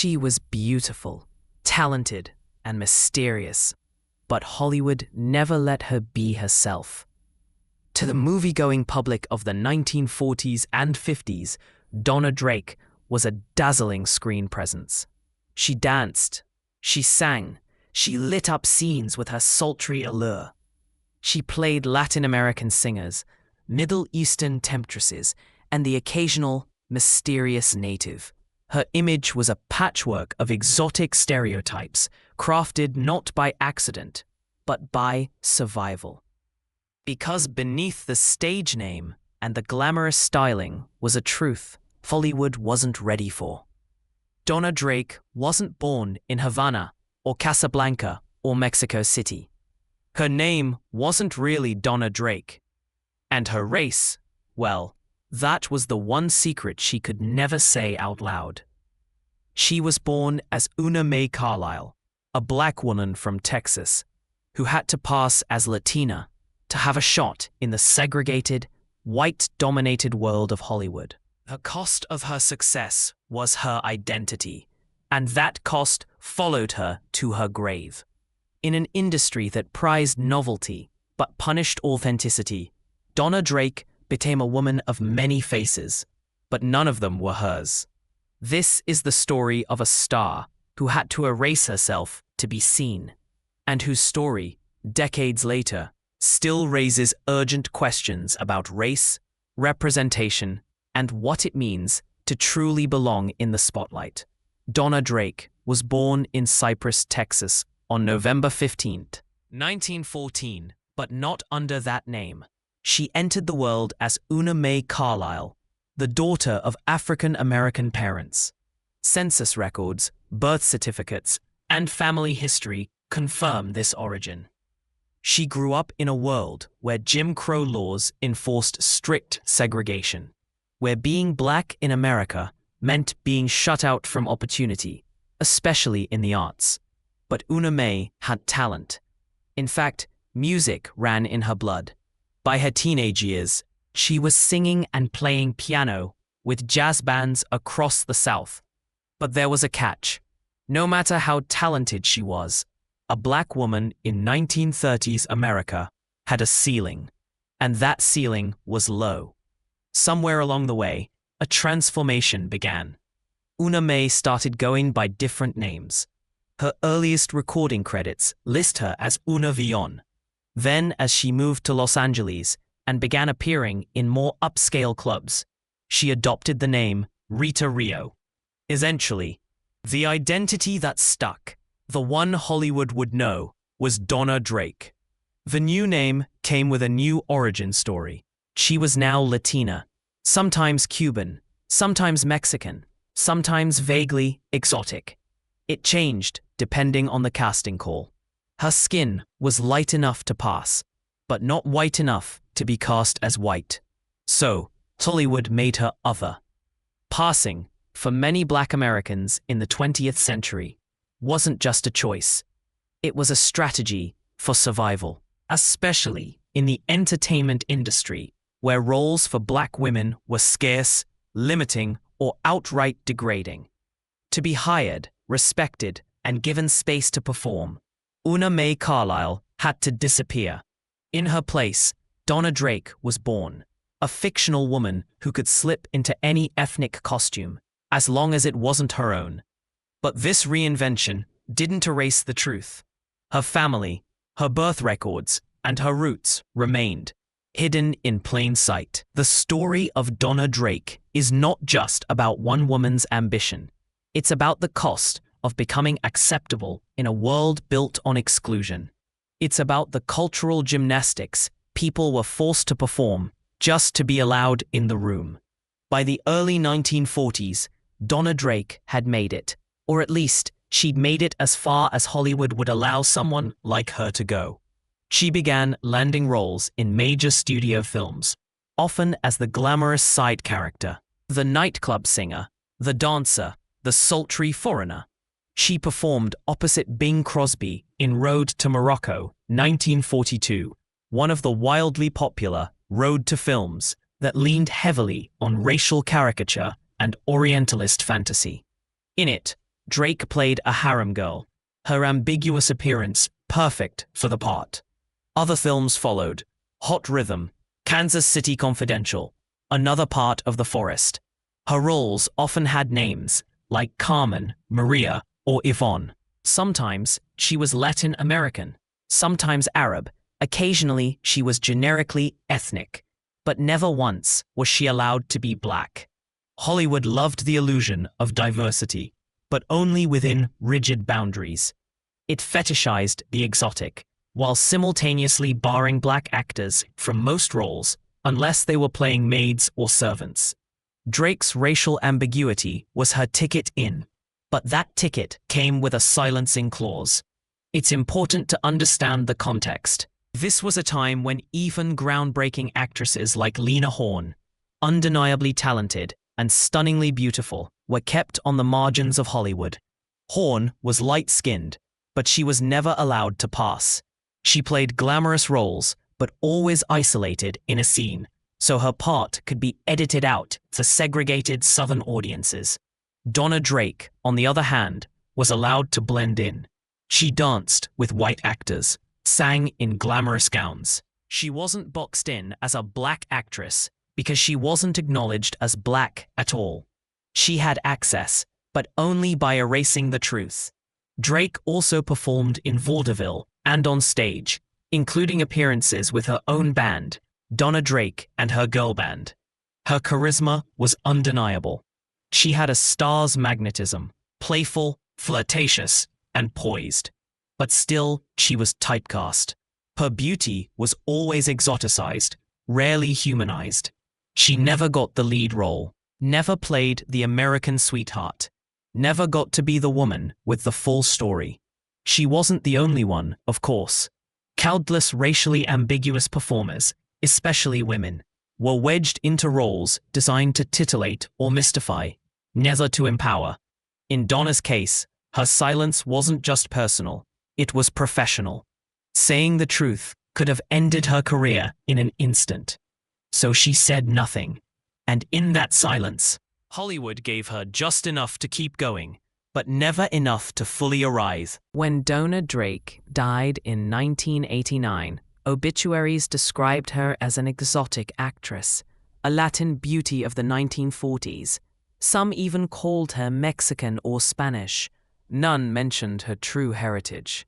She was beautiful, talented, and mysterious, but Hollywood never let her be herself. To the movie-going public of the 1940s and 50s, Dona Drake was a dazzling screen presence. She danced, she sang, she lit up scenes with her sultry allure. She played Latin American singers, Middle Eastern temptresses, and the occasional mysterious native. Her image was a patchwork of exotic stereotypes, crafted not by accident, but by survival. Because beneath the stage name and the glamorous styling was a truth Hollywood wasn't ready for. Dona Drake wasn't born in Havana or Casablanca or Mexico City. Her name wasn't really Dona Drake. And her race, well, that was the one secret she could never say out loud. She was born as Una Mae Carlisle, a black woman from Texas, who had to pass as Latina to have a shot in the segregated, white-dominated world of Hollywood. The cost of her success was her identity, and that cost followed her to her grave. In an industry that prized novelty but punished authenticity, Dona Drake became a woman of many faces, but none of them were hers. This is the story of a star who had to erase herself to be seen, and whose story, decades later, still raises urgent questions about race, representation, and what it means to truly belong in the spotlight. Dona Drake was born in Cypress, Texas, on November 15, 1914, but not under that name. She entered the world as Una Mae Carlisle, the daughter of African-American parents. Census records, birth certificates, and family history confirm this origin. She grew up in a world where Jim Crow laws enforced strict segregation, where being black in America meant being shut out from opportunity, especially in the arts. But Una Mae had talent. In fact, music ran in her blood. By her teenage years, she was singing and playing piano with jazz bands across the South. But there was a catch. No matter how talented she was, a black woman in 1930s America had a ceiling, and that ceiling was low. Somewhere along the way, a transformation began. Una Mae started going by different names. Her earliest recording credits list her as Una Villon. Then, as she moved to Los Angeles and began appearing in more upscale clubs, she adopted the name Rita Rio. Eventually, the identity that stuck, the one Hollywood would know, was Dona Drake. The new name came with a new origin story. She was now Latina, sometimes Cuban, sometimes Mexican, sometimes vaguely exotic. It changed depending on the casting call. Her skin was light enough to pass, but not white enough to be cast as white. So, Hollywood made her other. Passing, for many black Americans in the 20th century, wasn't just a choice. It was a strategy for survival, especially in the entertainment industry, where roles for black women were scarce, limiting, or outright degrading. To be hired, respected, and given space to perform, Una Mae Carlisle had to disappear. In her place, Dona Drake was born, a fictional woman who could slip into any ethnic costume, as long as it wasn't her own. But this reinvention didn't erase the truth. Her family, her birth records, and her roots remained, hidden in plain sight. The story of Dona Drake is not just about one woman's ambition. It's about the cost of becoming acceptable in a world built on exclusion. It's about the cultural gymnastics people were forced to perform just to be allowed in the room. By the early 1940s, Dona Drake had made it, or at least she'd made it as far as Hollywood would allow someone like her to go. She began landing roles in major studio films, often as the glamorous side character, the nightclub singer, the dancer, the sultry foreigner. She performed opposite Bing Crosby in Road to Morocco, 1942, one of the wildly popular Road to films that leaned heavily on racial caricature and Orientalist fantasy. In it, Drake played a harem girl, her ambiguous appearance perfect for the part. Other films followed: Hot Rhythm, Kansas City Confidential, Another Part of the Forest. Her roles often had names like Carmen, Maria, or Yvonne. Sometimes she was Latin American, sometimes Arab, occasionally she was generically ethnic, but never once was she allowed to be black. Hollywood loved the illusion of diversity, but only within rigid boundaries. It fetishized the exotic, while simultaneously barring black actors from most roles unless they were playing maids or servants. Drake's racial ambiguity was her ticket in, but that ticket came with a silencing clause. It's important to understand the context. This was a time when even groundbreaking actresses like Lena Horne, undeniably talented and stunningly beautiful, were kept on the margins of Hollywood. Horne was light-skinned, but she was never allowed to pass. She played glamorous roles, but always isolated in a scene, so her part could be edited out for segregated Southern audiences. Dona Drake, on the other hand, was allowed to blend in. She danced with white actors, sang in glamorous gowns. She wasn't boxed in as a black actress because she wasn't acknowledged as black at all. She had access, but only by erasing the truth. Drake also performed in vaudeville and on stage, including appearances with her own band, Dona Drake and her girl band. Her charisma was undeniable. She had a star's magnetism, playful, flirtatious, and poised. But still, she was typecast. Her beauty was always exoticized, rarely humanized. She never got the lead role, never played the American sweetheart, never got to be the woman with the full story. She wasn't the only one, of course. Countless racially ambiguous performers, especially women, were wedged into roles designed to titillate or mystify, never to empower. In Dona's case, her silence wasn't just personal, it was professional. Saying the truth could have ended her career in an instant. So she said nothing, and in that silence, Hollywood gave her just enough to keep going, but never enough to fully arise. When Dona Drake died in 1989, obituaries described her as an exotic actress, a Latin beauty of the 1940s. Some even called her Mexican or Spanish. None mentioned her true heritage.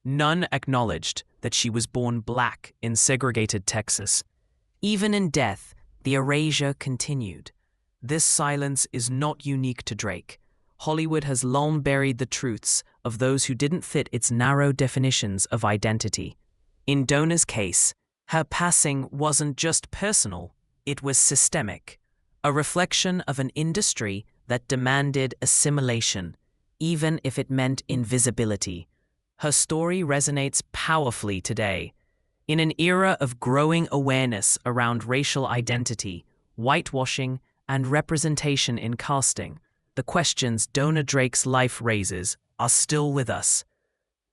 None acknowledged that she was born black in segregated Texas. Even in death, the erasure continued. This silence is not unique to Drake. Hollywood has long buried the truths of those who didn't fit its narrow definitions of identity. In Dona's case, her passing wasn't just personal, it was systemic, a reflection of an industry that demanded assimilation, even if it meant invisibility. Her story resonates powerfully today. In an era of growing awareness around racial identity, whitewashing, and representation in casting, the questions Dona Drake's life raises are still with us.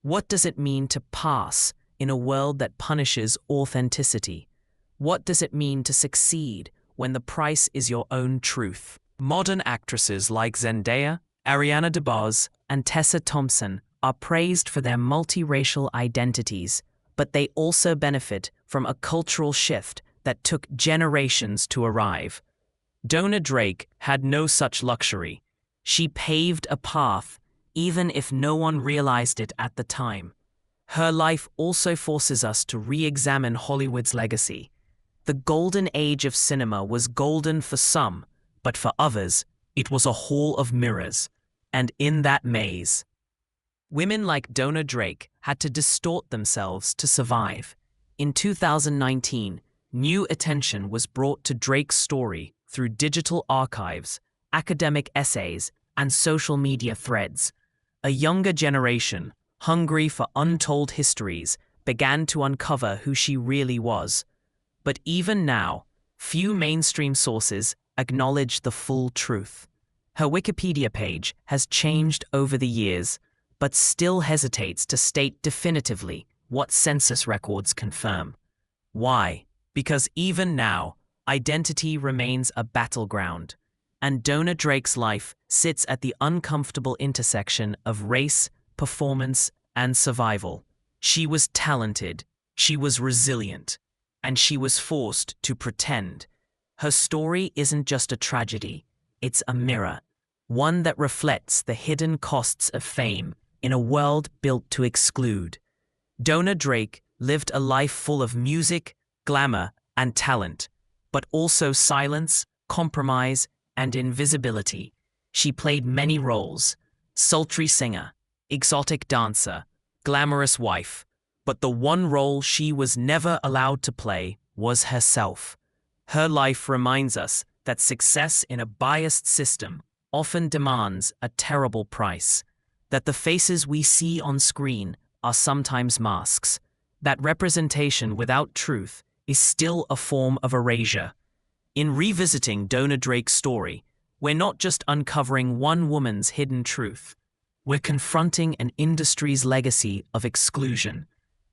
What does it mean to pass in a world that punishes authenticity? What does it mean to succeed when the price is your own truth? Modern actresses like Zendaya, Ariana DeBose, and Tessa Thompson are praised for their multiracial identities, but they also benefit from a cultural shift that took generations to arrive. Dona Drake had no such luxury. She paved a path, even if no one realized it at the time. Her life also forces us to re-examine Hollywood's legacy. The golden age of cinema was golden for some, but for others, it was a hall of mirrors. And in that maze, women like Dona Drake had to distort themselves to survive. In 2019, new attention was brought to Drake's story through digital archives, academic essays, and social media threads. A younger generation, hungry for untold histories, began to uncover who she really was. But even now, few mainstream sources acknowledge the full truth. Her Wikipedia page has changed over the years, but still hesitates to state definitively what census records confirm. Why? Because even now, identity remains a battleground. and Dona Drake's life sits at the uncomfortable intersection of race, performance, and survival. She was talented, she was resilient, and she was forced to pretend. Her story isn't just a tragedy, it's a mirror, one that reflects the hidden costs of fame in a world built to exclude. Dona Drake lived a life full of music, glamour, and talent, but also silence, compromise, and invisibility. She played many roles: sultry singer, exotic dancer, glamorous wife, but the one role she was never allowed to play was herself. Her life reminds us that success in a biased system often demands a terrible price, that the faces we see on screen are sometimes masks, that representation without truth is still a form of erasure. In revisiting Dona Drake's story, we're not just uncovering one woman's hidden truth, we're confronting an industry's legacy of exclusion.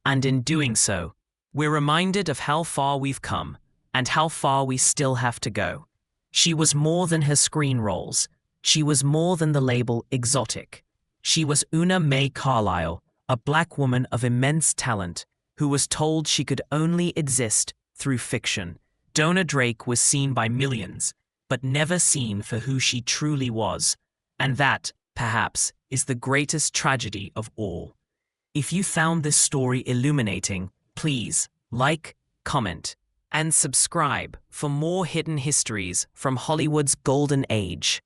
And in doing so, we're reminded of how far we've come and how far we still have to go. She was more than her screen roles. She was more than the label exotic. She was Una Mae Carlisle, a black woman of immense talent who was told she could only exist through fiction. Dona Drake was seen by millions, but never seen for who she truly was. And that, perhaps, is the greatest tragedy of all. If you found this story illuminating, please like, comment, and subscribe for more hidden histories from Hollywood's golden age.